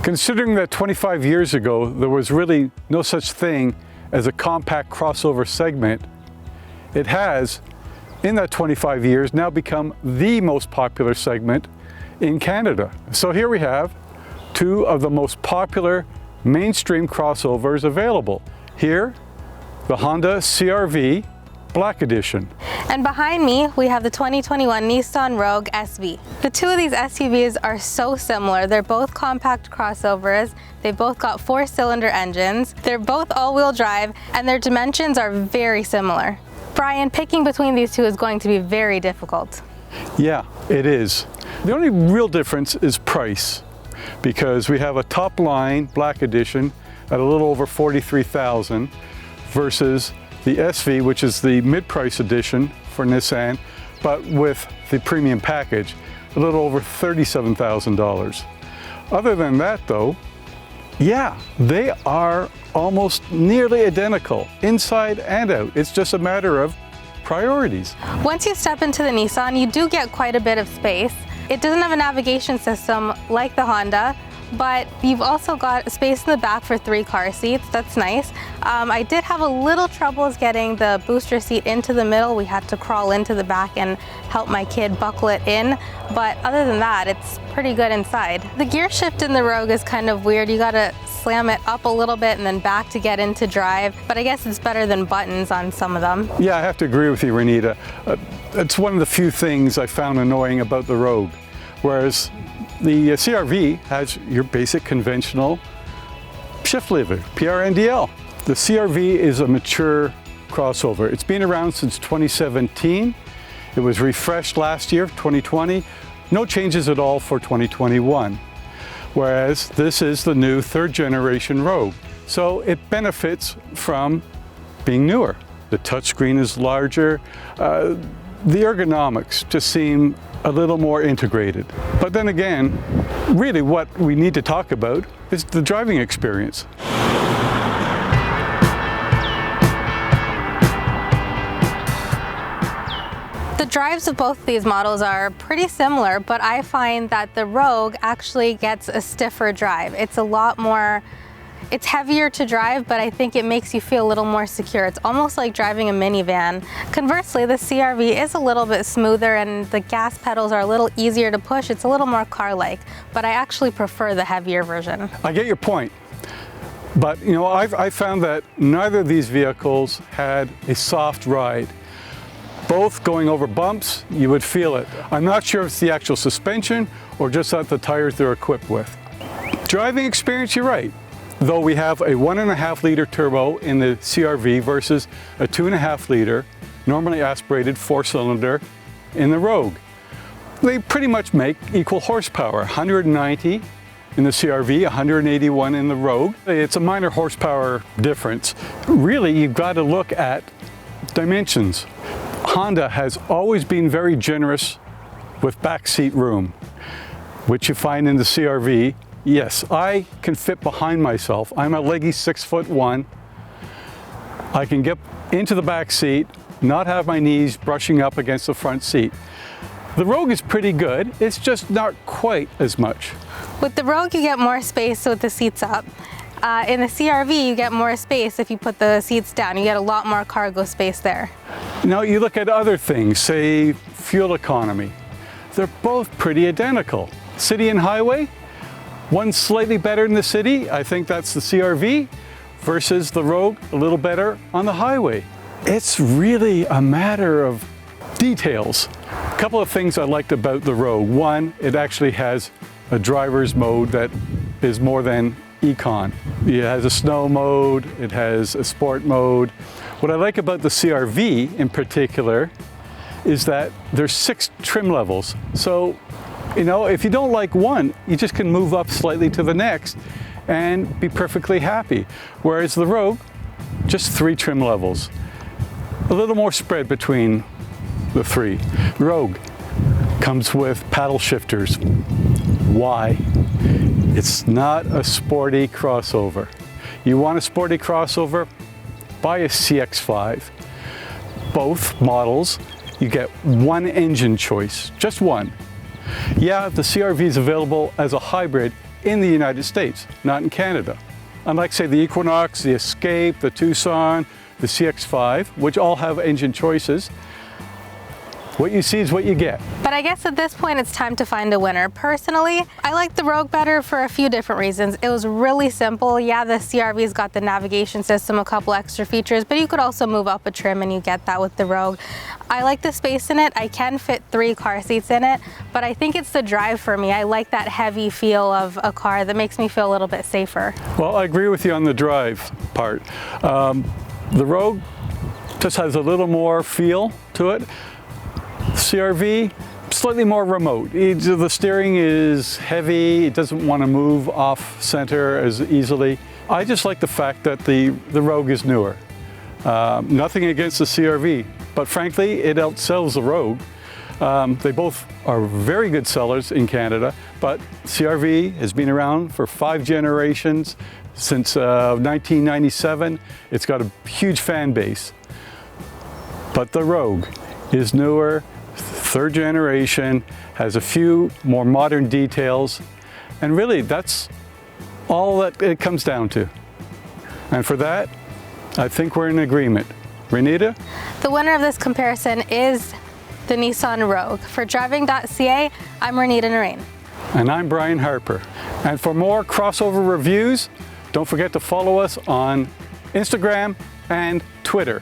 Considering that 25 years ago there was really no such thing as a compact crossover segment, it has, in that 25 years, now become the most popular segment in Canada. So here we have two of the most popular mainstream crossovers available. Here, the Honda CR-V Black Edition. And behind me, we have the 2021 Nissan Rogue SV. The two of these SUVs are so similar. They're both compact crossovers. They've both got 4-cylinder engines. They're both all-wheel drive, and their dimensions are very similar. Brian, picking between these two is going to be very difficult. Yeah, it is. The only real difference is price, because we have a top line Black Edition at a little over $43,000 versus the SV, which is the mid-price edition for Nissan, but with the premium package, a little over $37,000. Other than that though, yeah, they are almost nearly identical, inside and out. It's just a matter of priorities. Once you step into the Nissan, you do get quite a bit of space. It doesn't have a navigation system like the Honda, but you've also got space in the back for 3 car seats. That's nice. I did have a little troubles getting the booster seat into the middle. We had to crawl into the back and help my kid buckle it in, but other than that, it's pretty good inside. The gear shift in the Rogue is kind of weird. You gotta slam it up a little bit and then back to get into drive, but I guess it's better than buttons on some of them. Yeah, I have to agree with you, Renita. It's one of the few things I found annoying about the Rogue, whereas the CR-V has your basic conventional shift lever, PRNDL. The CR-V is a mature crossover. It's been around since 2017. It was refreshed last year, 2020. No changes at all for 2021. Whereas this is the new 3rd generation Rogue. So it benefits from being newer. The touchscreen is larger. The ergonomics just seem a little more integrated. But then again, really what we need to talk about is the driving experience. The drives of both of these models are pretty similar, but I find that the Rogue actually gets a stiffer drive. It's a lot more, it's heavier to drive, but I think it makes you feel a little more secure. It's almost like driving a minivan. Conversely, the CR-V is a little bit smoother and the gas pedals are a little easier to push. It's a little more car-like, but I actually prefer the heavier version. I get your point, but you know, I found that neither of these vehicles had a soft ride. Both going over bumps, you would feel it. I'm not sure if it's the actual suspension or just that the tires they're equipped with. Driving experience, you're right. Though we have a 1.5 liter turbo in the CR-V versus a 2.5 liter normally aspirated 4-cylinder in the Rogue. They pretty much make equal horsepower, 190 in the CR-V, 181 in the Rogue. It's a minor horsepower difference. Really, you've got to look at dimensions. Honda has always been very generous with backseat room, which you find in the CR-V. Yes, I can fit behind myself. I'm a leggy 6'1". I can get into the back seat, not have my knees brushing up against the front seat. The Rogue is pretty good, it's just not quite as much. With the Rogue, you get more space with the seats up. In the CR-V, you get more space if you put the seats down. You get a lot more cargo space there. Now you look at other things, say fuel economy. They're both pretty identical. City and highway, one's slightly better in the city, I think that's the CR-V, versus the Rogue, a little better on the highway. It's really a matter of details. A couple of things I liked about the Rogue. One, it actually has a driver's mode that is more than econ. It has a snow mode, it has a sport mode. What I like about the CR-V in particular is that there's 6 trim levels. So, you know, if you don't like one, you just can move up slightly to the next and be perfectly happy. Whereas the Rogue, just 3 trim levels. A little more spread between the 3. Rogue comes with paddle shifters. Why? It's not a sporty crossover. You want a sporty crossover? Buy a CX-5. Both models, you get one engine choice, just one. Yeah, the CR-V is available as a hybrid in the United States, not in Canada. Unlike, say, the Equinox, the Escape, the Tucson, the CX-5, which all have engine choices, what you see is what you get. But I guess at this point it's time to find a winner. Personally, I like the Rogue better for a few different reasons. It was really simple. Yeah, the CR-V's got the navigation system, a couple extra features, but you could also move up a trim and you get that with the Rogue. I like the space in it. I can fit 3 car seats in it, but I think it's the drive for me. I like that heavy feel of a car that makes me feel a little bit safer. Well, I agree with you on the drive part. The Rogue just has a little more feel to it. CR-V, slightly more remote. The steering is heavy, it doesn't want to move off center as easily. I just like the fact that the Rogue is newer. Nothing against the CR-V, but frankly, it outsells the Rogue. They both are very good sellers in Canada, but CR-V has been around for 5 generations, since 1997. It's got a huge fan base. But the Rogue is newer, 3rd generation, has a few more modern details, and really that's all that it comes down to. And for that, I think we're in agreement. Renita? The winner of this comparison is the Nissan Rogue. For Driving.ca, I'm Renita Narain. And I'm Brian Harper. And for more crossover reviews, don't forget to follow us on Instagram and Twitter.